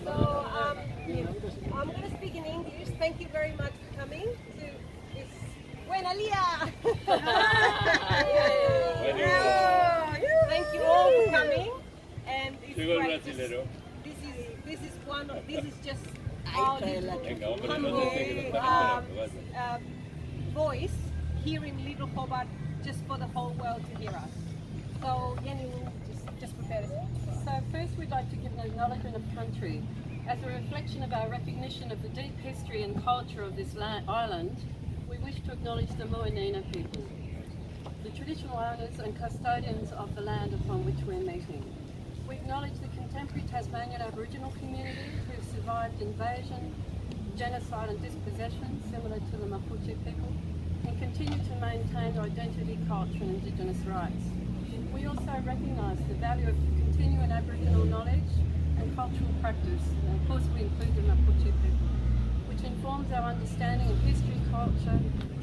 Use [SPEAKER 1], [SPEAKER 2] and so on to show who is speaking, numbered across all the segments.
[SPEAKER 1] I'm going to speak in English. Thank you very much for coming to this Buena Lia. Thank you all for coming. And it's great. This is just our little humble voice here in Little Hobart, just for the whole world to hear us. So Jenny will just prepare us.
[SPEAKER 2] So first we'd like to give an acknowledgement of country. As a reflection of our recognition of the deep history and culture of this island, we wish to acknowledge the Moanina people, the traditional owners and custodians of the land upon which we're meeting. We acknowledge the contemporary Tasmanian Aboriginal community who've survived invasion, genocide and dispossession similar to the Mapuche people, and continue to maintain their identity, culture and Indigenous rights. We also recognise the value of continuing Aboriginal knowledge and cultural practice, and of course we include the Mapuche people, which informs our understanding of history, culture,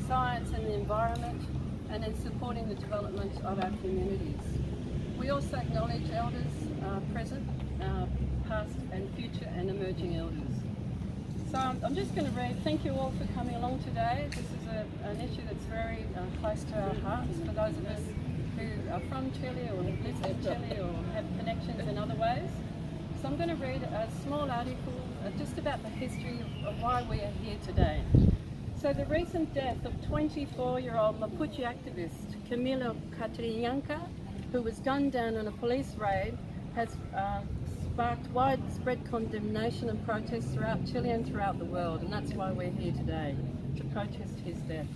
[SPEAKER 2] science and the environment, and in supporting the development of our communities. We also acknowledge elders, present, past and future and emerging elders. So I'm just going to read, thank you all for coming along today. This is an issue that's very close to our hearts for those of us who are from Chile or have lived in Chile or have connections in other ways. So I'm going to read a small article just about the history of why we are here today. So the recent death of 24-year-old Mapuche activist Camilo Catrillanca, who was gunned down in a police raid, has sparked widespread condemnation and protests throughout Chile and throughout the world, and that's why we're here today, to protest his death.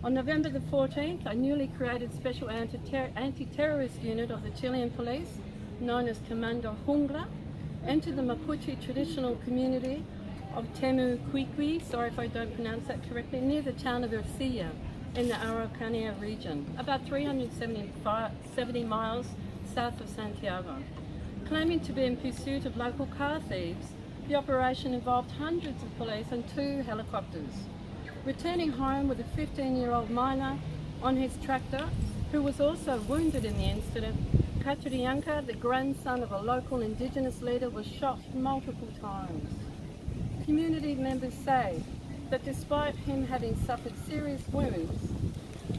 [SPEAKER 2] On November the 14th, a newly created special anti-terrorist unit of the Chilean police, known as Comando Jungla, entered the Mapuche traditional community of Temu Quiqui, sorry if I don't pronounce that correctly, near the town of Ercilla in the Araucanía region, about 370 miles south of Santiago. Claiming to be in pursuit of local car thieves, the operation involved hundreds of police and 2 helicopters. Returning home with a 15-year-old minor on his tractor, who was also wounded in the incident, Catrillanca, the grandson of a local Indigenous leader, was shot multiple times. Community members say that despite him having suffered serious wounds,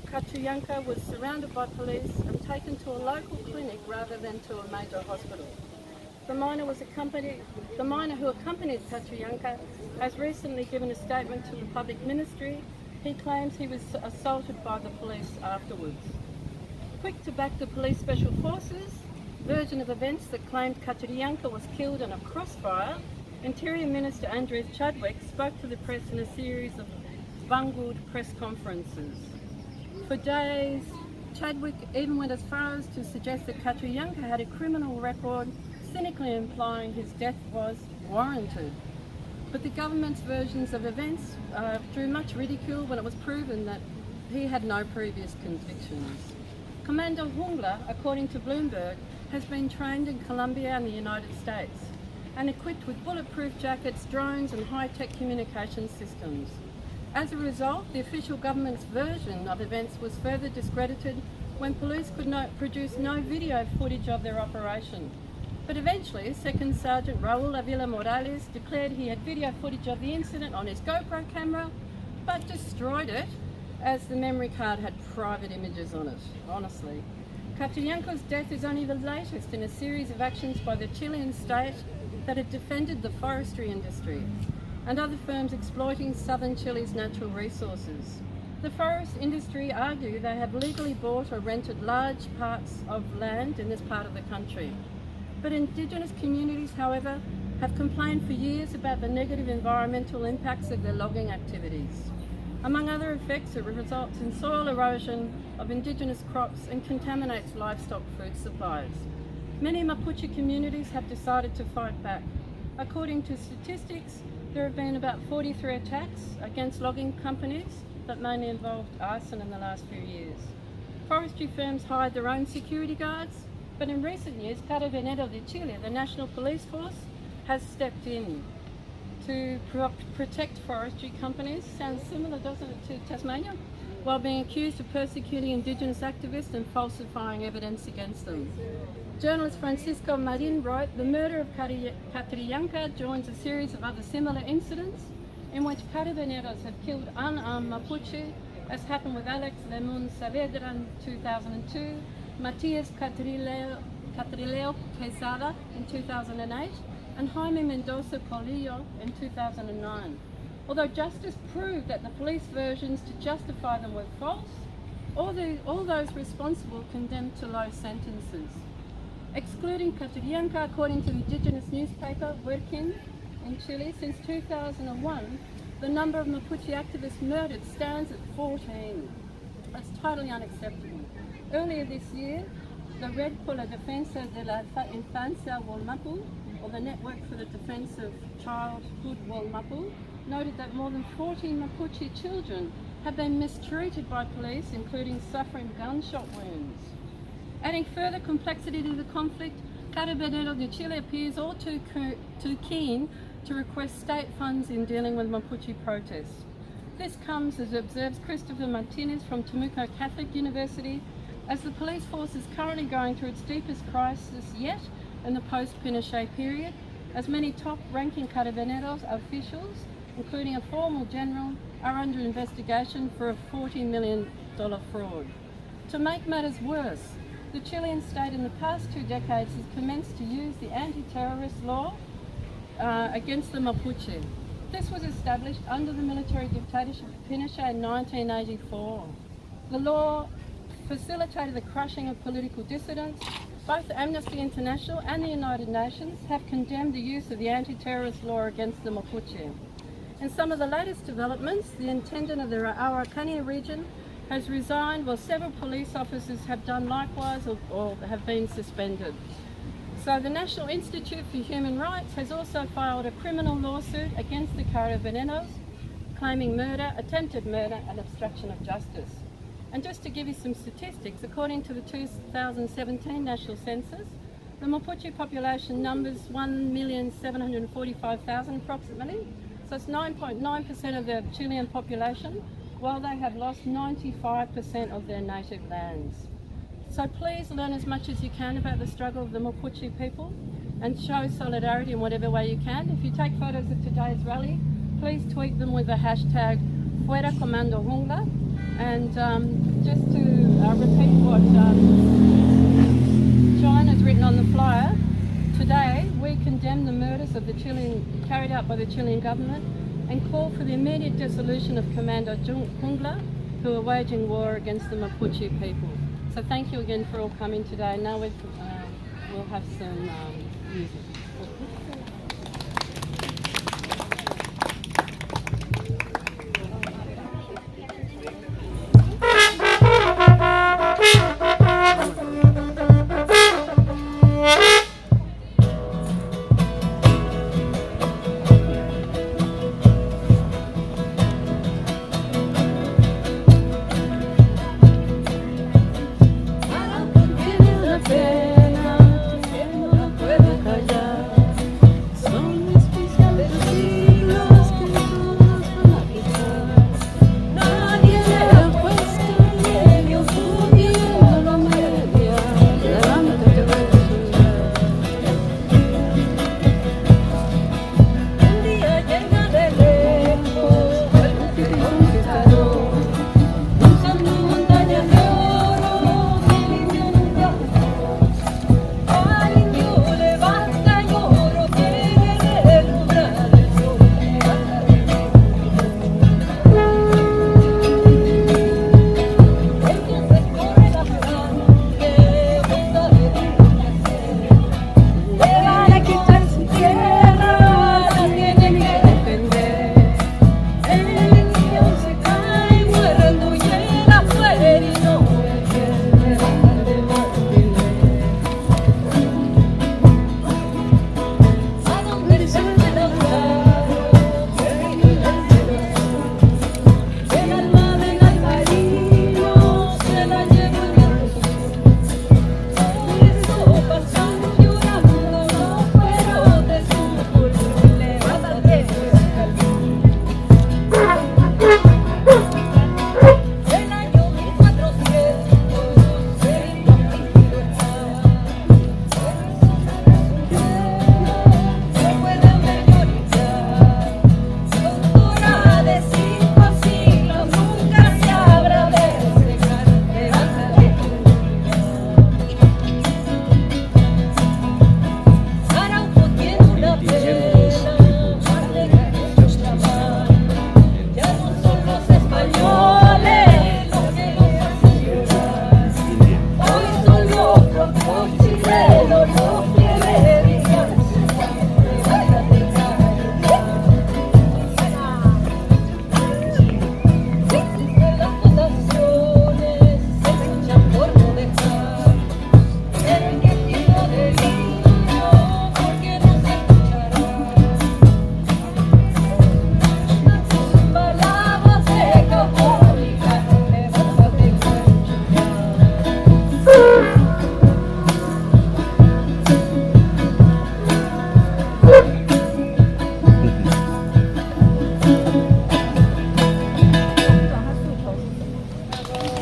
[SPEAKER 2] Catrillanca was surrounded by police and taken to a local clinic rather than to a major hospital. The minor who accompanied Catrillanca has recently given a statement to the public ministry. He claims he was assaulted by the police afterwards. Quick to back the police special forces version of events that claimed Catrillanca was killed in a crossfire, Interior Minister Andres Chadwick spoke to the press in a series of bungled press conferences. For days, Chadwick even went as far as to suggest that Catrillanca had a criminal record, cynically implying his death was warranted. But the government's versions of events drew much ridicule when it was proven that he had no previous convictions. Comando Jungla, according to Bloomberg, has been trained in Colombia and the United States and equipped with bulletproof jackets, drones and high-tech communication systems. As a result, the official government's version of events was further discredited when police could produce no video footage of their operation. But eventually, Second Sergeant Raul Avila Morales declared he had video footage of the incident on his GoPro camera, but destroyed it as the memory card had private images on it, honestly. Catrillanca's death is only the latest in a series of actions by the Chilean state that had defended the forestry industry and other firms exploiting southern Chile's natural resources. The forest industry argue they have legally bought or rented large parts of land in this part of the country. But Indigenous communities, however, have complained for years about the negative environmental impacts of their logging activities. Among other effects, it results in soil erosion of Indigenous crops and contaminates livestock food supplies. Many Mapuche communities have decided to fight back. According to statistics, there have been about 43 attacks against logging companies that mainly involved arson in the last few years. Forestry firms hired their own security guards, but in recent years, Carabineros de Chile, the national police force, has stepped in to protect forestry companies. Sounds similar, doesn't it, to Tasmania? while being accused of persecuting Indigenous activists and falsifying evidence against them. Journalist Francisco Marin wrote, "The murder of Catrillanca joins a series of other similar incidents in which carabineros have killed unarmed Mapuche, as happened with Alex Lemon Saavedra in 2002, Matias Catrileo Quesada in 2008, and Jaime Mendoza Polillo in 2009. Although justice proved that the police versions to justify them were false, all those responsible condemned to low sentences. Excluding Catrillanca, according to the indigenous newspaper Huerquín in Chile, since 2001, the number of Mapuche activists murdered stands at 14. That's totally unacceptable. Earlier this year, the Red por la Defensa de la Infancia Walmapu, or the Network for the Defense of Childhood Walmapu, noted that more than 14 Mapuche children have been mistreated by police, including suffering gunshot wounds. Adding further complexity to the conflict, Carabineros de Chile appears all too keen to request state funds in dealing with Mapuche protests. This comes, as observes Christopher Martinez from Temuco Catholic University, as the police force is currently going through its deepest crisis yet in the post-Pinochet period, as many top-ranking Carabineros officials, including a former general, are under investigation for a $40 million fraud. To make matters worse, the Chilean state in the past 2 decades has commenced to use the anti-terrorist law against the Mapuche. This was established under the military dictatorship of Pinochet in 1984. The law facilitated the crushing of political dissidents. Both Amnesty International and the United Nations have condemned the use of the anti-terrorist law against the Mapuche. In some of the latest developments, the intendant of the Araucanía Region has resigned, while several police officers have done likewise or have been suspended. So the National Institute for Human Rights has also filed a criminal lawsuit against the Carabineros, claiming murder, attempted murder and obstruction of justice. And just to give you some statistics, according to the 2017 National Census, the Mapuche population numbers 1,745,000 approximately, so it's 9.9% of the Chilean population, while they have lost 95% of their native lands. So please learn as much as you can about the struggle of the Mapuche people and show solidarity in whatever way you can. If you take photos of today's rally, please tweet them with the hashtag Fuera Comando Jungla. And just to repeat what John has written on the flyer, today we condemn the murders of carried out by the Chilean government and call for the immediate dissolution of Comando Jungla, who are waging war against the Mapuche people. So thank you again for all coming today. Now we'll have some music. Pena que no puedo callar.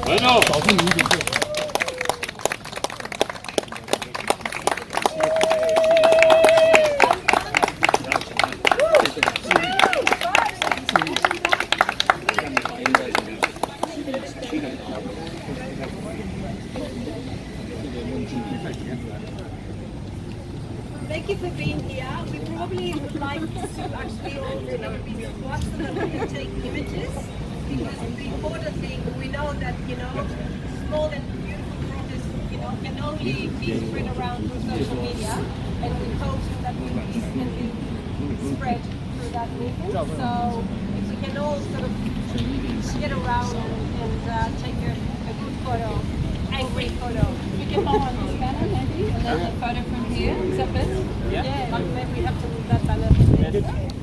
[SPEAKER 3] Bueno.
[SPEAKER 1] Thank you for being here. We probably would like to actually all be squats so that we can take images, because the important thing, we know that, small and beautiful protests, can only be spread around through social media, and we hope that we can be spread through that movement. So if we can all sort of get around and take a good photo, angry photo.
[SPEAKER 2] We can hold on this banner maybe, and then a photo from here. Is that best?
[SPEAKER 1] Yeah, maybe we have to move that banner.